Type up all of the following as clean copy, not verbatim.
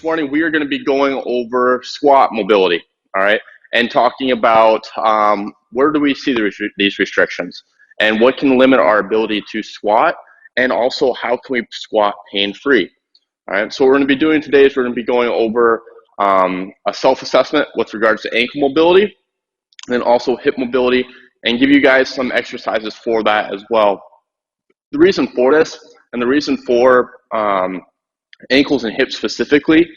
this morning we are going to be going over squat mobility, all right, and talking about where do we see these restrictions and what can limit our ability to squat, and also how can we squat pain-free. All right, so what we're going to be doing today is we're going to be going over a self-assessment with regards to ankle mobility, and then also hip mobility, and give you guys some exercises for that as well. The reason for this, and the reason for ankles and hips specifically,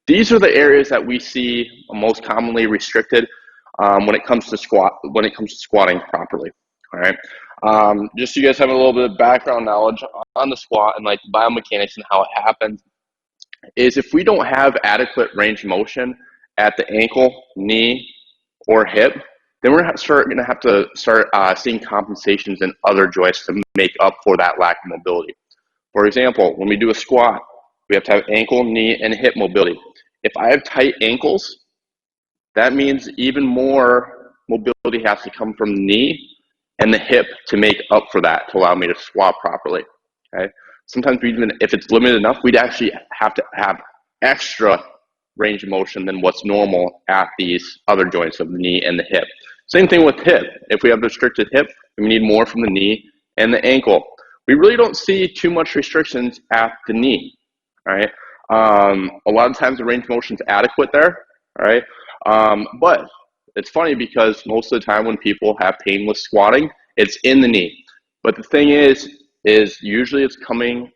these are the areas that we see most commonly restricted when it comes to squatting properly. All right, just so you guys have a little bit of background knowledge on the squat and like the biomechanics and how it happens, is if we don't have adequate range of motion at the ankle, knee, or hip, then we're going to have to start seeing compensations in other joints to make up for that lack of mobility. For example, when we do a squat, we have to have ankle, knee, and hip mobility. If I have tight ankles, that means even more mobility has to come from the knee and the hip to make up for that, to allow me to squat properly. Okay. Sometimes even if it's limited enough, we'd actually have to have extra range of motion than what's normal at these other joints of the knee and the hip. Same thing with hip. If we have restricted hip, we need more from the knee and the ankle. We really don't see too much restrictions at the knee. All right. A lot of times the range of motion is adequate there. All right. But it's funny because most of the time when people have pain with squatting, it's in the knee. But the thing is usually it's coming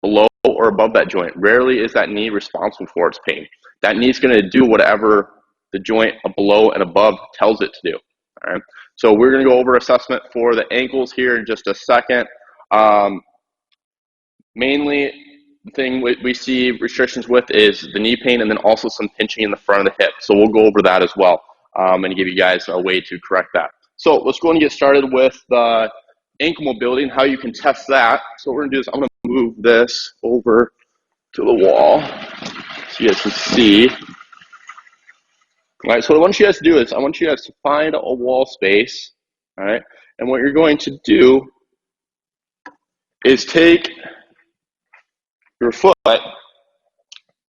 below or above that joint. Rarely is that knee responsible for its pain. That knee is going to do whatever the joint below and above tells it to do. All right. So we're going to go over assessment for the ankles here in just a second. Mainly the thing we see restrictions with is the knee pain, and then also some pinching in the front of the hip. So we'll go over that as well, and give you guys a way to correct that. So let's go and get started with the ankle mobility and how you can test that. So what we're going to do is I'm going to move this over to the wall so you guys can see. All right, so what I want you guys to do is I want you guys to find a wall space, all right? And what you're going to do is take your foot. I'm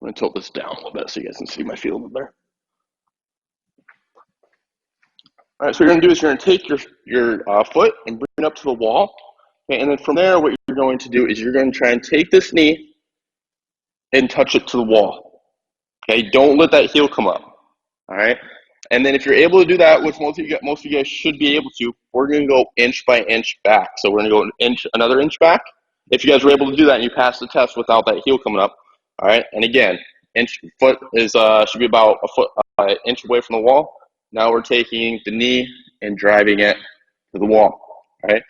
going to tilt this down a little bit so you guys can see my feet a little bit there. All right, so what you're going to do is you're going to take your foot and bring it up to the wall. Okay, and then from there, what you're going to do is you're going to try and take this knee and touch it to the wall. Okay, don't let that heel come up. All right, and then if you're able to do that, which most of you guys should be able to, we're going to go inch by inch back. So we're going to go another inch back. If you guys were able to do that and you pass the test without that heel coming up, all right. And again, foot is should be about a foot inch away from the wall. Now we're taking the knee and driving it to the wall, all right.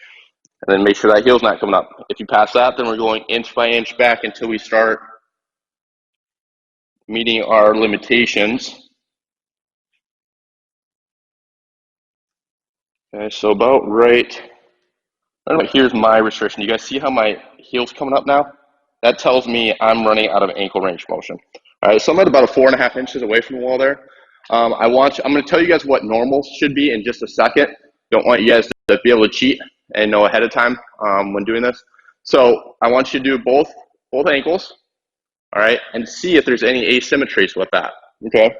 And then make sure that heel's not coming up. If you pass that, then we're going inch by inch back until we start meeting our limitations. Okay, so about right here's my restriction. You guys see how my heel's coming up now? That tells me I'm running out of ankle range of motion. All right, so I'm at about 4.5 inches away from the wall there. I'm going to tell you guys what normal should be in just a second. Don't want you guys to be able to cheat and know ahead of time when doing this. So I want you to do both ankles, all right, and see if there's any asymmetries with that. Okay,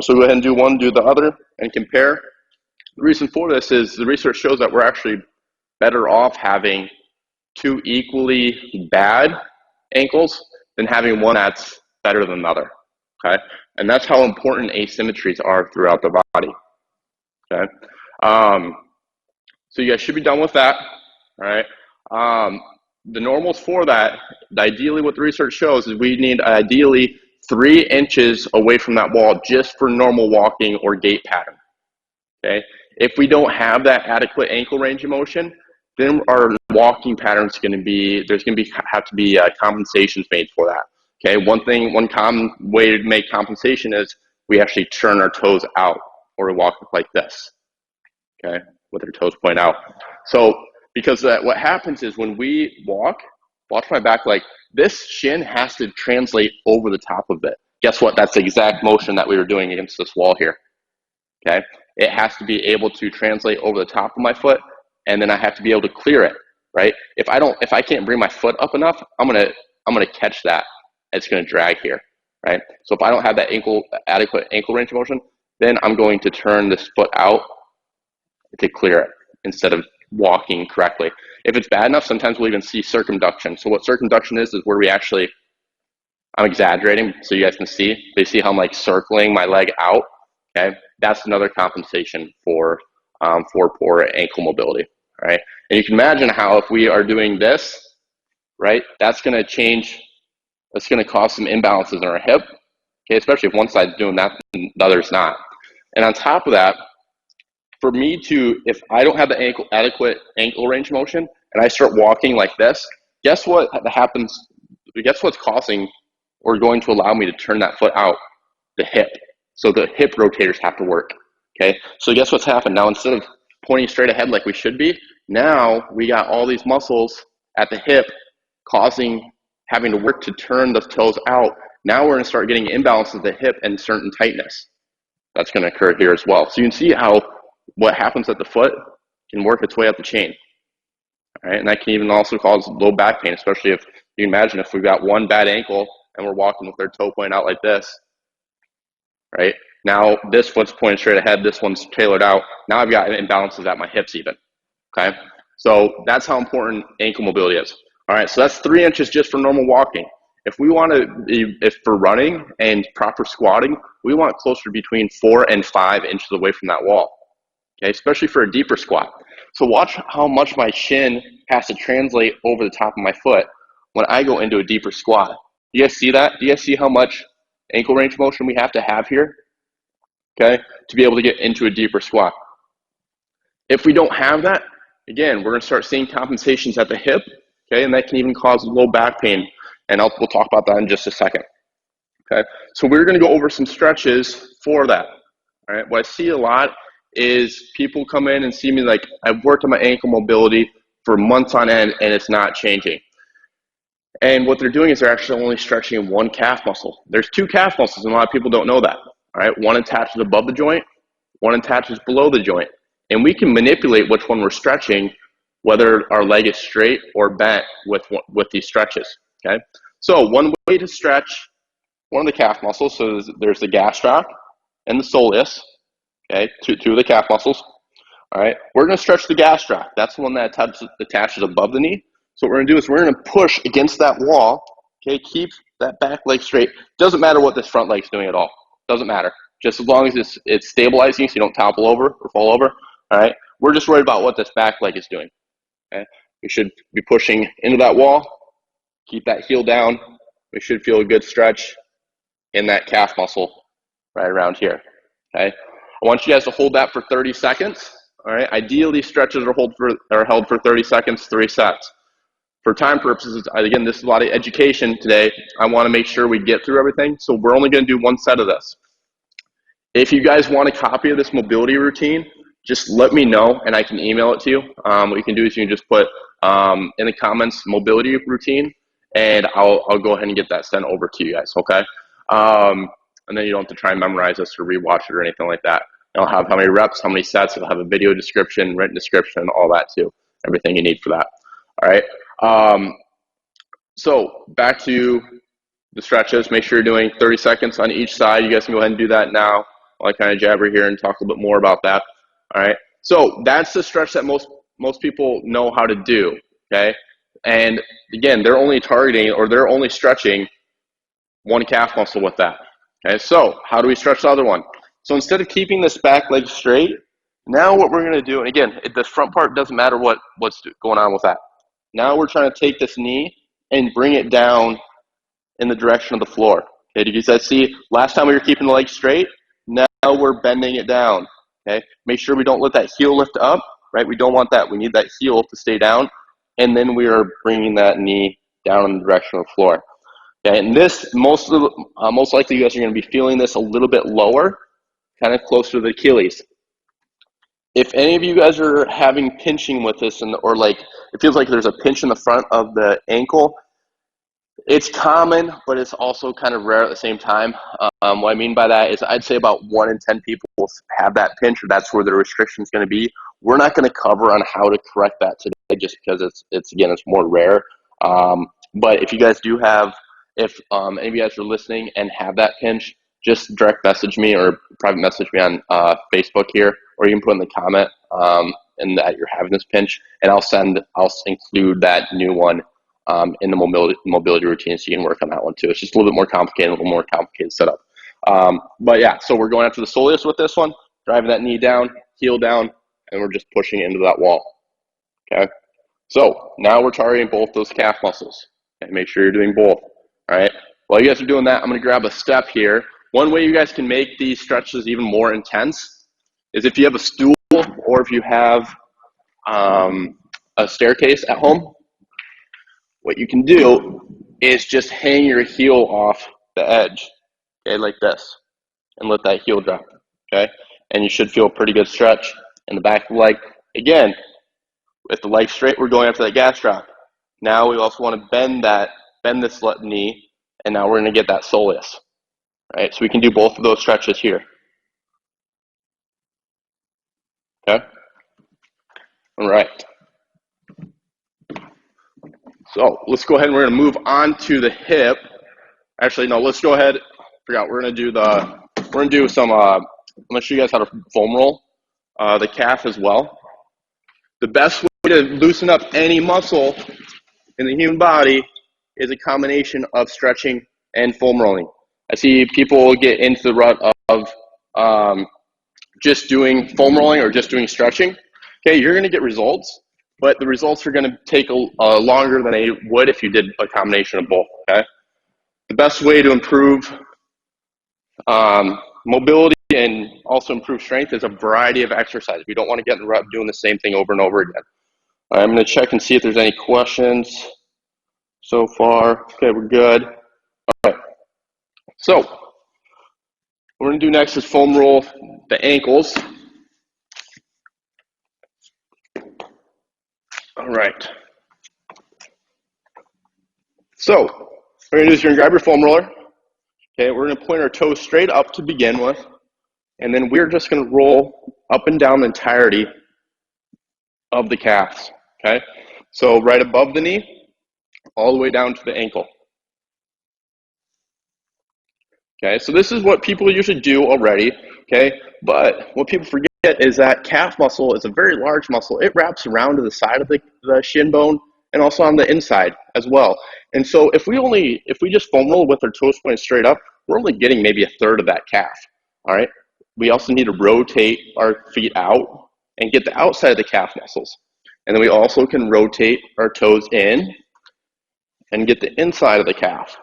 so go ahead and do one, do the other, and compare. The reason for this is the research shows that we're actually better off having two equally bad ankles than having one that's better than the other, okay? And that's how important asymmetries are throughout the body, okay? So you guys should be done with that, all right? The normals for that, ideally what the research shows is we need ideally 3 inches away from that wall just for normal walking or gait pattern, okay? If we don't have that adequate ankle range of motion, then our walking pattern is going to be, have to be compensations made for that. Okay, one common way to make compensation is we actually turn our toes out, or we walk like this. Okay, with our toes point out. So because what happens is when we watch my back, like this shin has to translate over the top of it. Guess what? That's the exact motion that we were doing against this wall here. Okay, it has to be able to translate over the top of my foot, and then I have to be able to clear it, right? If I can't bring my foot up enough, I'm gonna catch that. It's gonna drag here. right? So if I don't have that adequate ankle range of motion, then I'm going to turn this foot out to clear it instead of walking correctly. If it's bad enough, sometimes we'll even see circumduction. So what circumduction is where we actually, I'm exaggerating so you guys can see. They see how I'm like circling my leg out. Okay, that's another compensation for poor ankle mobility. Right, and you can imagine how if we are doing this, right, that's going to change. That's going to cause some imbalances in our hip. Okay, especially if one side's doing that and the other's not. And on top of that, for me to, if I don't have the adequate ankle range of motion and I start walking like this, guess what happens? Guess what's causing or going to allow me to turn that foot out? The hip. So the hip rotators have to work. Okay. So guess what's happened now? Instead of pointing straight ahead like we should be, now we got all these muscles at the hip having to work to turn the toes out. Now we're going to start getting imbalances of the hip and certain tightness. That's going to occur here as well. So you can see how what happens at the foot can work its way up the chain. All right, and that can even also cause low back pain, especially if you imagine if we've got one bad ankle and we're walking with our toe pointing out like this, right? Now this foot's pointed straight ahead, this one's tailored out. Now I've got imbalances at my hips even, okay? So that's how important ankle mobility is. All right, so that's 3 inches just for normal walking. If we want to, if for running and proper squatting, we want closer between 4 and 5 inches away from that wall, okay? Especially for a deeper squat. So watch how much my shin has to translate over the top of my foot when I go into a deeper squat. Do you guys see that? Do you guys see how much ankle range of motion we have to have here, okay, to be able to get into a deeper squat? If we don't have that, again, we're going to start seeing compensations at the hip, okay, and that can even cause low back pain, and we'll talk about that in just a second, okay? So we're going to go over some stretches for that, all right? What I see a lot is people come in and see me like, I've worked on my ankle mobility for months on end, and it's not changing. And what they're doing is they're actually only stretching one calf muscle. There's 2 calf muscles, and a lot of people don't know that. All right, one attaches above the joint, one attaches below the joint. And we can manipulate which one we're stretching, whether our leg is straight or bent with these stretches, okay? So one way to stretch one of the calf muscles, so there's the gastroc and the soleus, okay, two of the calf muscles. All right, we're going to stretch the gastroc. That's the one that attaches above the knee. So what we're going to do is we're going to push against that wall, okay, keep that back leg straight. Doesn't matter what this front leg's doing at all. Doesn't matter. Just as long as it's stabilizing so you don't topple over or fall over, all right? We're just worried about what this back leg is doing, okay? We should be pushing into that wall, keep that heel down. We should feel a good stretch in that calf muscle right around here, okay? I want you guys to hold that for 30 seconds, all right? Ideally, stretches are held for 30 seconds, 3 sets. For time purposes, again, this is a lot of education today. I want to make sure we get through everything, so we're only going to do 1 set of this. If you guys want a copy of this mobility routine, just let me know and I can email it to you. What you can do is you can just put in the comments mobility routine, and I'll go ahead and get that sent over to you guys, okay? And then you don't have to try and memorize this or rewatch it or anything like that. It'll have how many reps, how many sets, it'll have a video description, written description, all that too. Everything you need for that, all right? So back to the stretches. Make sure you're doing 30 seconds on each side. You guys can go ahead and do that now while I kind of jabber here and talk a little bit more about that. All right. So that's the stretch that most people know how to do. Okay. And again, they're only targeting or they're only stretching one calf muscle with that. Okay. So how do we stretch the other one? So instead of keeping this back leg straight, now what we're going to do, and again, this front part doesn't matter what's going on with that. Now we're trying to take this knee and bring it down in the direction of the floor. Okay, did you guys see last time we were keeping the leg straight? Now we're bending it down. Okay, make sure we don't let that heel lift up, right? We don't want that. We need that heel to stay down, and then we are bringing that knee down in the direction of the floor. Okay, and this most likely you guys are going to be feeling this a little bit lower, kind of closer to the Achilles. If any of you guys are having pinching with this, or like it feels like there's a pinch in the front of the ankle, it's common, but it's also kind of rare at the same time. What I mean by that is I'd say about 1 in 10 people will have that pinch, or that's where the restriction is going to be. We're not going to cover on how to correct that today just because it's more rare. But if you guys do have if any of you guys are listening and have that pinch, just direct message me or private message me on Facebook here, or you can put in the comment and that you're having this pinch, and I'll include that new one in the mobility routine, so you can work on that one too. It's just a little bit more complicated, a little more complicated setup. But yeah, so we're going after the soleus with this one, driving that knee down, heel down, and we're just pushing into that wall. Okay. So now we're targeting both those calf muscles. Okay, make sure you're doing both. All right. While you guys are doing that, I'm going to grab a step here. One way you guys can make these stretches even more intense is if you have a stool or if you have a staircase at home. What you can do is just hang your heel off the edge, okay, like this, and let that heel drop, okay? And you should feel a pretty good stretch in the back of the leg. Again, with the leg straight, we're going after that gas drop. Now we also want to bend this knee, and now we're going to get that soleus, right? So we can do both of those stretches here, okay? All right. So let's go ahead and we're going to move on to the hip. Actually, no, let's go ahead. Forgot, we're going to do some, I'm going to show you guys how to foam roll the calf as well. The best way to loosen up any muscle in the human body is a combination of stretching and foam rolling. I see people get into the rut of just doing foam rolling or just doing stretching. Okay, you're going to get results, but the results are going to take longer than they would if you did a combination of both. Okay, the best way to improve mobility and also improve strength is a variety of exercises. We don't want to get in the rut doing the same thing over and over again. I'm going to check and see if there's any questions so far. Okay, we're good. All right. So what we're going to do next is foam roll the ankles. All right. So what we're going to do is you're going to grab your foam roller. Okay, we're going to point our toes straight up to begin with, and then we're just going to roll up and down the entirety of the calves. Okay, so right above the knee, all the way down to the ankle. Okay, so this is what people usually do already. Okay, but what people forget is that calf muscle is a very large muscle. It wraps around to the side of the shin bone and also on the inside as well. And so if we just foam roll with our toes pointed straight up, we're only getting maybe a third of that calf. All right. We also need to rotate our feet out and get the outside of the calf muscles. And then we also can rotate our toes in and get the inside of the calf.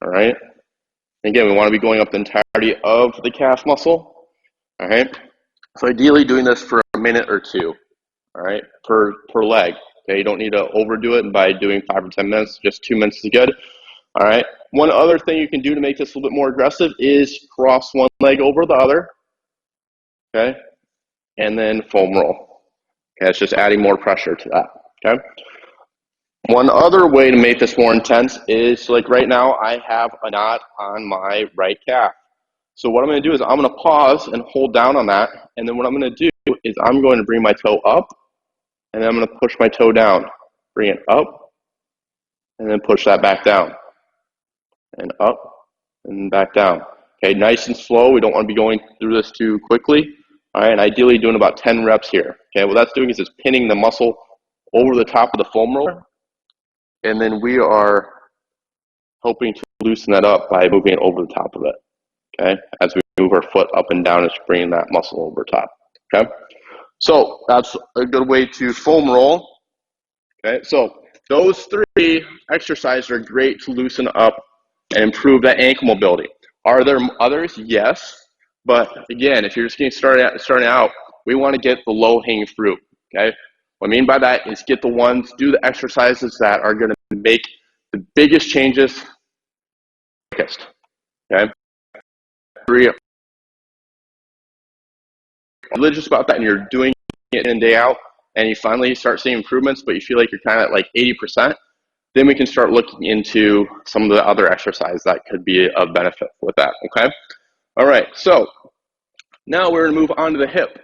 All right. And again, we want to be going up the entirety of the calf muscle. All right. So ideally doing this for a minute or two. All right. Per leg. Okay. You don't need to overdo it. And by doing 5 or 10 minutes, just 2 minutes is good. All right. One other thing you can do to make this a little bit more aggressive is cross one leg over the other. Okay. And then foam roll. Okay. It's just adding more pressure to that. Okay. One other way to make this more intense is, like right now, I have a knot on my right calf. So what I'm going to do is I'm going to pause and hold down on that. And then what I'm going to do is I'm going to bring my toe up, and then I'm going to push my toe down. Bring it up, and then push that back down. And up, and back down. Okay, nice and slow. We don't want to be going through this too quickly. All right, and ideally doing about 10 reps here. Okay, what that's doing is it's pinning the muscle over the top of the foam roller. And then we are hoping to loosen that up by moving it over the top of it, okay? As we move our foot up and down, it's bringing that muscle over top, okay? So that's a good way to foam roll, okay? So those 3 exercises are great to loosen up and improve that ankle mobility. Are there others? Yes. But again, if you're just getting starting out, we want to get the low-hanging fruit, okay? What I mean by that is do the exercises that are going to make the biggest changes quickest, okay? Religious about that and you're doing it in and day out and you finally start seeing improvements, but you feel like you're kind of at like 80%, then we can start looking into some of the other exercises that could be of benefit with that, okay? All right, so now we're going to move on to the hip,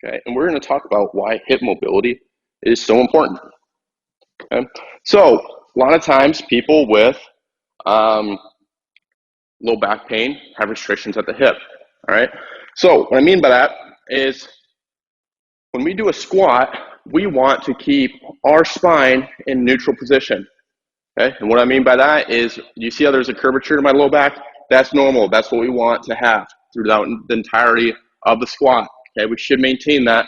okay? And we're going to talk about why hip mobility is so important. Okay? So a lot of times people with Low back pain, have restrictions at the hip. All right. So what I mean by that is when we do a squat, we want to keep our spine in neutral position. Okay. And what I mean by that is, you see how there's a curvature in my low back? That's normal. That's what we want to have throughout the entirety of the squat. Okay. We should maintain that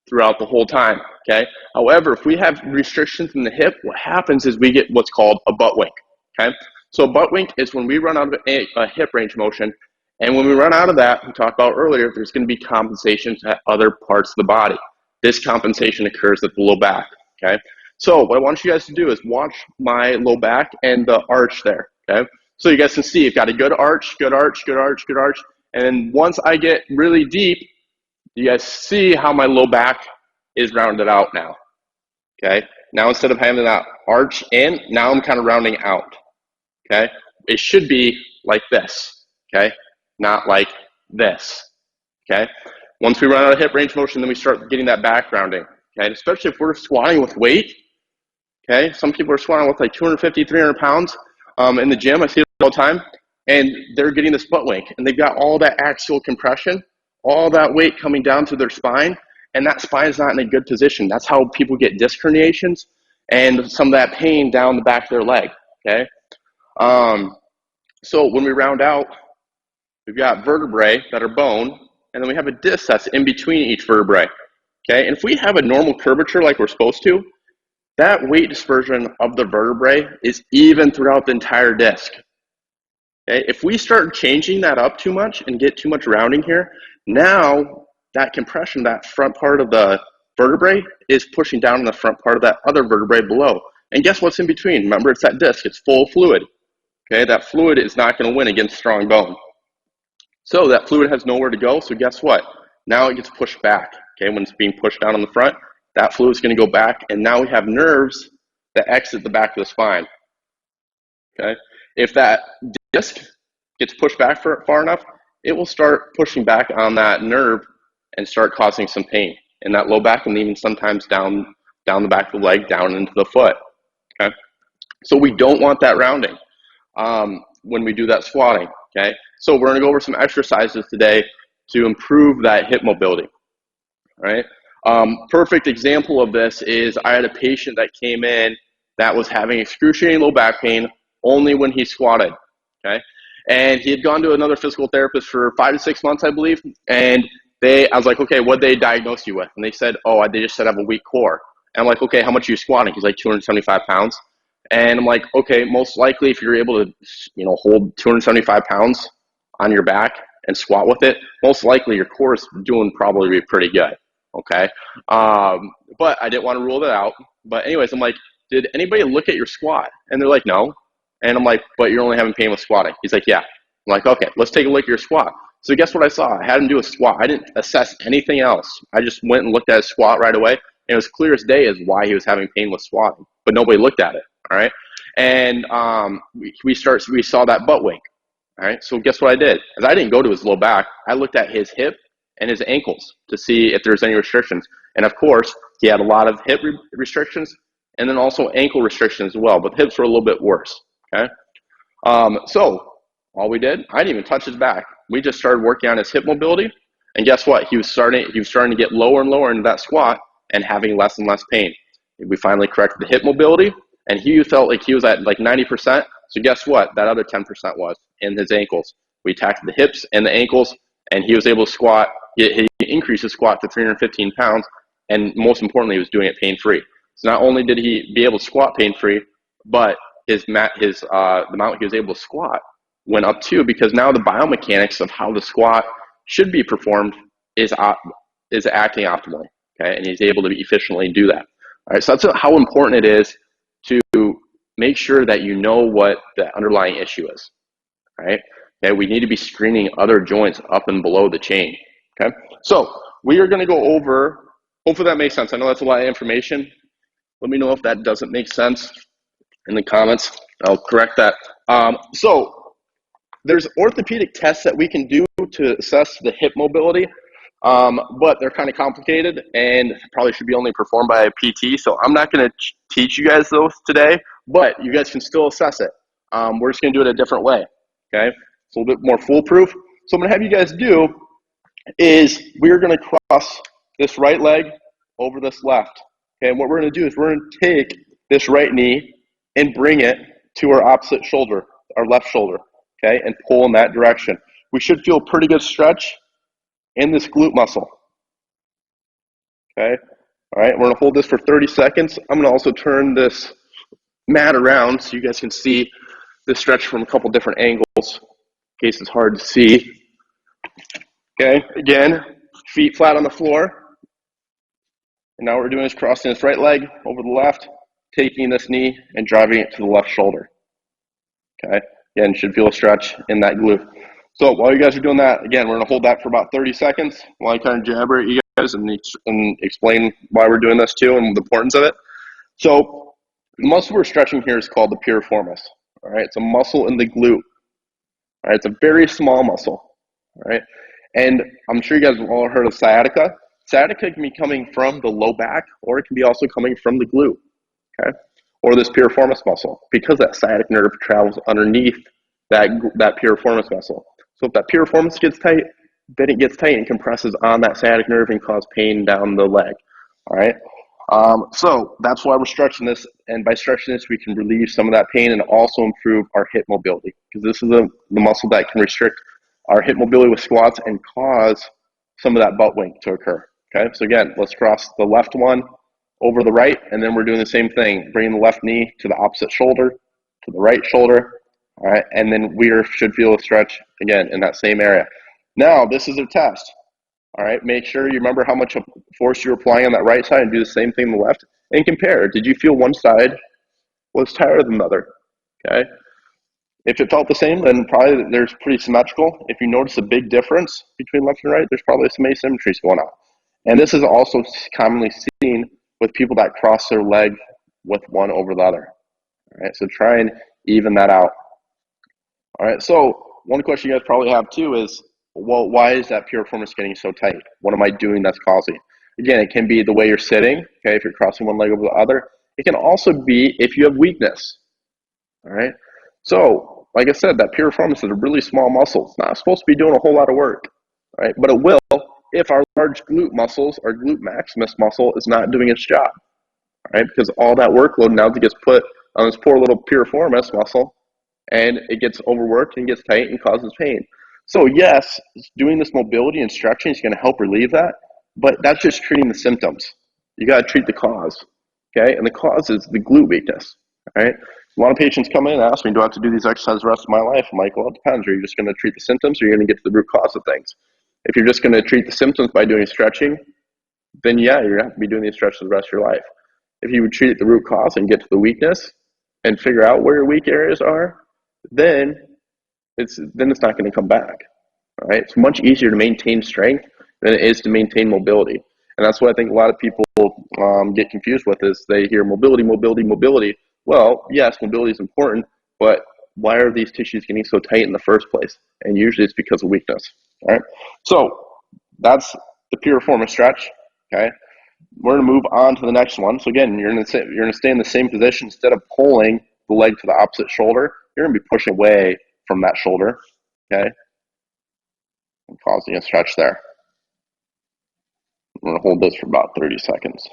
throughout the whole time. Okay. However, if we have restrictions in the hip, what happens is we get what's called a butt wink. Okay. So a butt wink is when we run out of a hip range motion. And when we run out of that, we talked about earlier, there's going to be compensations at other parts of the body. This compensation occurs at the low back. Okay. So what I want you guys to do is watch my low back and the arch there. Okay. So you guys can see I've got a good arch, good arch, good arch, good arch. And then once I get really deep, you guys see how my low back is rounded out now. Okay. Now instead of having that arch in, now I'm kind of rounding out. Okay. It should be like this. Okay. Not like this. Okay. Once we run out of hip range motion, then we start getting that back rounding. Okay. And especially if we're squatting with weight. Okay. Some people are squatting with like 250, 300 pounds in the gym. I see it all the time. And they're getting this butt wink. And they've got all that axial compression, all that weight coming down to their spine. And that spine is not in a good position. That's how people get disc herniations and some of that pain down the back of their leg. Okay. So when we round out, we've got vertebrae that are bone, and then we have a disc that's in between each vertebrae. Okay. And if we have a normal curvature like we're supposed to, that weight dispersion of the vertebrae is even throughout the entire disc. Okay. If we start changing that up too much and get too much rounding here, now that compression, that front part of the vertebrae is pushing down on the front part of that other vertebrae below. And guess what's in between? Remember, it's that disc. It's full of fluid. Okay, that fluid is not going to win against strong bone. So that fluid has nowhere to go. So guess what? Now it gets pushed back. Okay, when it's being pushed down on the front, that fluid is going to go back. And now we have nerves that exit the back of the spine. Okay, if that disc gets pushed back far enough, it will start pushing back on that nerve and start causing some pain in that low back, and even sometimes down the back of the leg, down into the foot. Okay, so we don't want that rounding when we do that squatting. Okay, so we're going to go over some exercises today to improve that hip mobility. All right, perfect example of this is I had a patient that came in that was having excruciating low back pain only when he squatted. Okay, and he had gone to another physical therapist for 5 to 6 months, I believe, and I was like, okay, what did they diagnose you with? And they said, oh, they just said I have a weak core. And I'm like, okay, how much are you squatting? He's like 275 pounds. And I'm like, okay, most likely if you're able to, hold 275 pounds on your back and squat with it, most likely your core is doing probably pretty good. Okay. But I didn't want to rule that out. But anyways, I'm like, did anybody look at your squat? And they're like, no. And I'm like, but you're only having pain with squatting. He's like, yeah. I'm like, okay, let's take a look at your squat. So guess what I saw? I had him do a squat. I didn't assess anything else. I just went and looked at his squat right away. And it was clear as day as why he was having pain with squatting, but nobody looked at it. All right. And we saw that butt wink. All right. So guess what I did? As I didn't go to his low back, I looked at his hip and his ankles to see if there's any restrictions. And of course, he had a lot of hip restrictions and then also ankle restrictions as well, but the hips were a little bit worse. Okay. So all we did, I didn't even touch his back. We just started working on his hip mobility. And guess what? He was starting to get lower and lower into that squat and having less and less pain. We finally corrected the hip mobility, and he felt like he was at like 90%. So guess what? That other 10% was in his ankles. We attacked the hips and the ankles, and he was able to squat. He increased his squat to 315 pounds, and most importantly, he was doing it pain-free. So not only did he be able to squat pain-free, but the amount he was able to squat went up too, because now the biomechanics of how the squat should be performed is acting optimally. Okay, and he's able to efficiently do that. All right, so that's how important it is to make sure that you know what the underlying issue is. Right? Okay, we need to be screening other joints up and below the chain. Okay, so we are going to go over. Hopefully that makes sense. I know that's a lot of information. Let me know if that doesn't make sense in the comments. I'll correct that. So there's orthopedic tests that we can do to assess the hip mobility, but they're kind of complicated and probably should be only performed by a PT. So I'm not going to teach you guys those today, but you guys can still assess it. we're just going to do it a different way, okay? It's a little bit more foolproof. So I'm going to have you guys do is we're going to cross this right leg over this left, okay? And what we're going to do is we're going to take this right knee and bring it to our opposite shoulder, our left shoulder, okay? And pull in that direction. We should feel a pretty good stretch in this glute muscle, okay? All right, we're going to hold this for 30 seconds. I'm going to also turn this mat around so you guys can see this stretch from a couple different angles in case it's hard to see. Okay, again, feet flat on the floor. And now what we're doing is crossing this right leg over the left, taking this knee and driving it to the left shoulder. Okay, again, you should feel a stretch in that glute. So while you guys are doing that, again, we're going to hold that for about 30 seconds while I kind of jabber at you guys and explain why we're doing this too and the importance of it. So the muscle we're stretching here is called the piriformis. All right, it's a muscle in the glute. All right, it's a very small muscle. All right, and I'm sure you guys have all heard of sciatica. Sciatica can be coming from the low back, or it can be also coming from the glute. Okay, or this piriformis muscle, because that sciatic nerve travels underneath that piriformis muscle. So if that piriformis gets tight, then it gets tight and compresses on that sciatic nerve and cause pain down the leg. All right. So that's why we're stretching this, and by stretching this, we can relieve some of that pain and also improve our hip mobility, because this is the muscle that can restrict our hip mobility with squats and cause some of that butt wink to occur. Okay, so again, let's cross the left one over the right, and then we're doing the same thing, bringing the left knee to the opposite shoulder, to the right shoulder. All right, and then we should feel a stretch again in that same area. Now, this is a test. All right, make sure you remember how much force you're applying on that right side and do the same thing on the left and compare. Did you feel one side was tighter than the other? Okay. If it felt the same, then probably there's pretty symmetrical. If you notice a big difference between left and right, there's probably some asymmetries going on. And this is also commonly seen with people that cross their leg with one over the other. All right, so try and even that out. All right, so one question you guys probably have too is, well, why is that piriformis getting so tight? What am I doing that's causing? Again, it can be the way you're sitting, okay, if you're crossing one leg over the other. It can also be if you have weakness, all right? So, like I said, that piriformis is a really small muscle. It's not supposed to be doing a whole lot of work, right? But it will if our large glute muscles, our glute maximus muscle is not doing its job, right? Because all that workload now gets put on this poor little piriformis muscle, and it gets overworked and gets tight and causes pain. So yes, doing this mobility and stretching is going to help relieve that, but that's just treating the symptoms. You got to treat the cause, okay? And the cause is the glute weakness, all right? A lot of patients come in and ask me, do I have to do these exercises the rest of my life? I'm like, well, it depends. Are you just going to treat the symptoms, or are you going to get to the root cause of things? If you're just going to treat the symptoms by doing stretching, then yeah, you're going to have to be doing these stretches the rest of your life. If you would treat the root cause and get to the weakness and figure out where your weak areas are, then it's not going to come back. All right, it's much easier to maintain strength than it is to maintain mobility, and that's what I think a lot of people get confused with. Is they hear mobility. Well, yes, mobility is important, but why are these tissues getting so tight in the first place? And usually it's because of weakness. All right, so that's the piriformis stretch. Okay, we're going to move on to the next one. So again, you're going to stay in the same position. Instead of pulling the leg to the opposite shoulder, you're going to be pushing away from that shoulder, okay, and causing a stretch there. I'm going to hold this for about 30 seconds.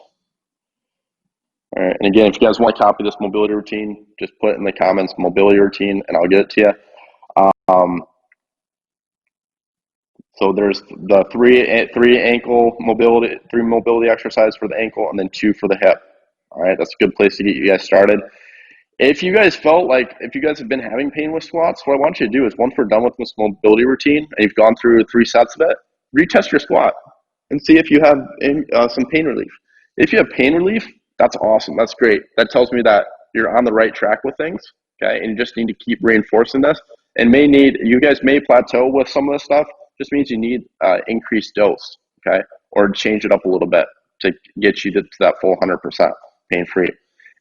All right, and again, if you guys want to copy this mobility routine, just put in the comments mobility routine, and I'll get it to you. So there's the three mobility exercises for the ankle, and then 2 for the hip. All right, that's a good place to get you guys started. If you guys have been having pain with squats, what I want you to do is, once we're done with this mobility routine and you've gone through 3 sets of it, retest your squat and see if you have some pain relief. If you have pain relief, that's awesome. That's great. That tells me that you're on the right track with things, okay? And you just need to keep reinforcing this. And you guys may plateau with some of this stuff. Just means you need increased dose, okay? Or change it up a little bit to get you to that full 100% pain-free.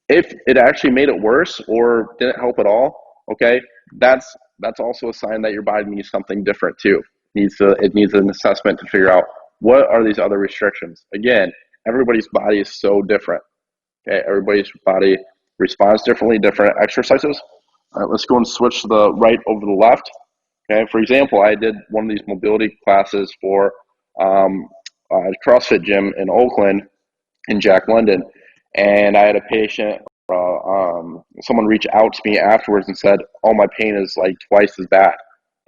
If it actually made it worse or didn't help at all, okay, that's also a sign that your body needs something different too. It needs an assessment to figure out what are these other restrictions. Again, everybody's body is so different. Okay, everybody's body responds differently, different exercises. All right, let's go and switch to the right over the left. Okay, for example, I did one of these mobility classes for a CrossFit gym in Oakland in Jack London, and I had a patient, someone reach out to me afterwards and said, "Oh, my pain is like twice as bad."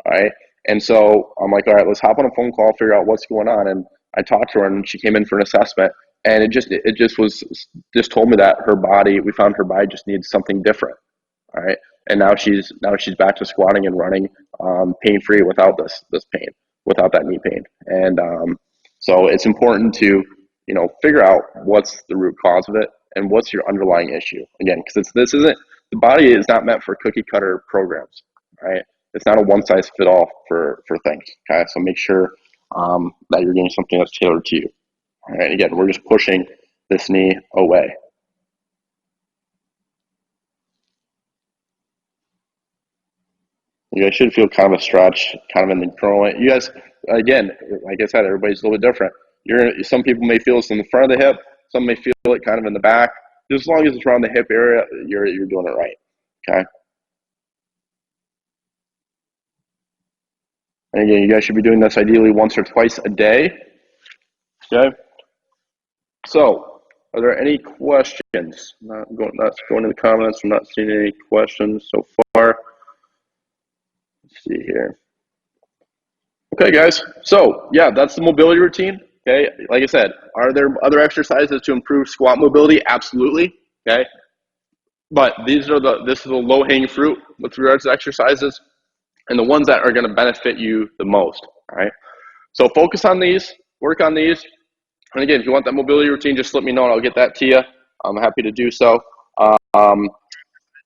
All right, and so I'm like, "All right, let's hop on a phone call, figure out what's going on." And I talked to her, and she came in for an assessment, and it just told me that her body, we found her body just needs something different. All right, and now she's back to squatting and running, pain free without this pain, without that knee pain. And so it's important to figure out what's the root cause of it and what's your underlying issue. Again, because this isn't, the body is not meant for cookie cutter programs, right? It's not a one size fit all for things. Okay, so make sure that you're getting something that's tailored to you. All right, again, we're just pushing this knee away. You guys should feel kind of a stretch, kind of in the curl. You guys, again, like I said, everybody's a little bit different. Some people may feel this in the front of the hip, some may feel it kind of in the back. Just as long as it's around the hip area, you're doing it right. Okay. And again, you guys should be doing this ideally once or twice a day. Okay. So, are there any questions? Not going to the comments. I'm not seeing any questions so far. Let's see here. Okay, guys. So, yeah, that's the mobility routine. Okay, like I said, are there other exercises to improve squat mobility? Absolutely. Okay, but this is the low-hanging fruit with regards to exercises, and the ones that are going to benefit you the most. All right. So focus on these, work on these, and again, if you want that mobility routine, just let me know, and I'll get that to you. I'm happy to do so.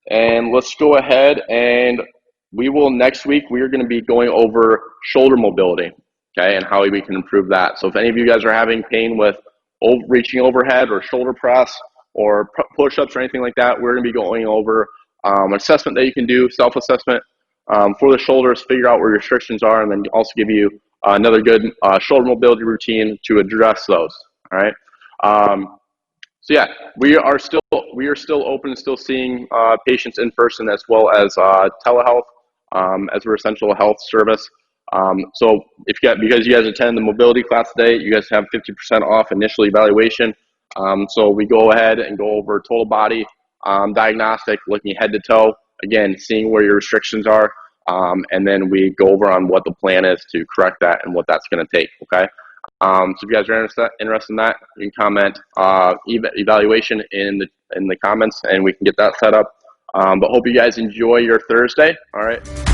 And let's go ahead and next week, we are going to be going over shoulder mobility, okay, and how we can improve that. So if any of you guys are having pain with reaching overhead or shoulder press or push-ups or anything like that, we're going to be going over an assessment that you can do, self-assessment for the shoulders, figure out where your restrictions are, and then also give you another good shoulder mobility routine to address those, all right? So yeah, we are still open and still seeing patients in person as well as telehealth as we're essential health service. So because you guys attend the mobility class today, you guys have 50% off initial evaluation. So we go ahead and go over total body diagnostic, looking head to toe, again, seeing where your restrictions are, and then we go over on what the plan is to correct that and what that's going to take. Okay. So if you guys are interested in that, you can comment evaluation in the comments, and we can get that set up. But hope you guys enjoy your Thursday. All right.